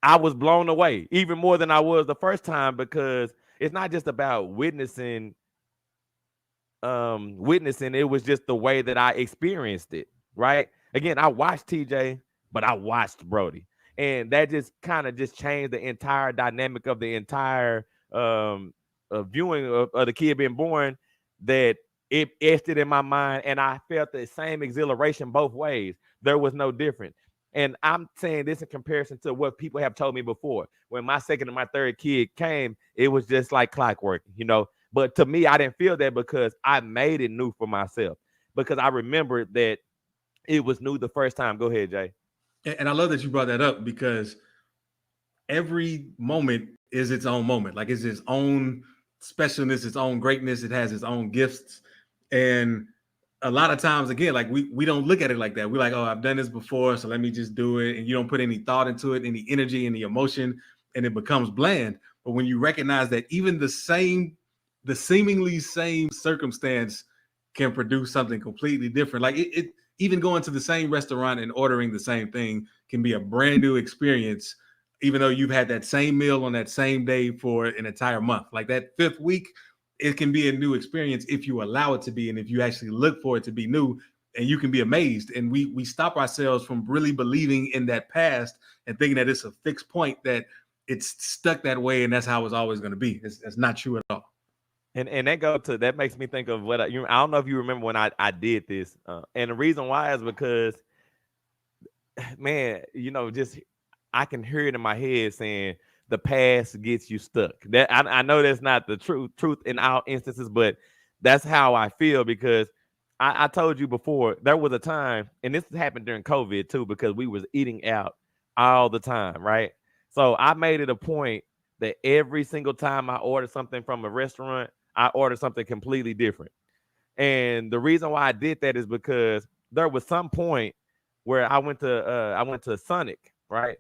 I was blown away even more than I was the first time, because it's not just about witnessing. It was just the way that I experienced it, right? Again, I watched TJ, but I watched Brody, and that just kind of just changed the entire dynamic of the entire viewing of the kid being born. That it etched it in my mind, and I felt the same exhilaration both ways. There was no difference. And I'm saying this in comparison to what people have told me before. When my second and my third kid came, it was just like clockwork, but to me, I didn't feel that because I made it new for myself. Because I remembered that it was new the first time. Go ahead, Jay. And I love that you brought that up, because every moment is its own moment. Like, it's its own specialness, its own greatness. It has its own gifts. And a lot of times, again, like we don't look at it like that. We're like, oh, I've done this before, so let me just do it. And you don't put any thought into it, any energy, any emotion, and it becomes bland. But when you recognize that even the seemingly same circumstance can produce something completely different. Like it even going to the same restaurant and ordering the same thing can be a brand new experience, even though you've had that same meal on that same day for an entire month. Like that fifth week, it can be a new experience if you allow it to be, and if you actually look for it to be new, and you can be amazed. And we stop ourselves from really believing in that past and thinking that it's a fixed point, that it's stuck that way and that's how it's always going to be. It's not true at all. And that makes me think of what I don't know if you remember when I did this, and the reason why is because, man, just I can hear it in my head saying the past gets you stuck. That I know that's not the truth in all instances, but that's how I feel, because I told you before there was a time, and this happened during COVID too, because we was eating out all the time, right? So I made it a point that every single time I ordered something from a restaurant, I ordered something completely different. And the reason why I did that is because there was some point where I went to Sonic, right?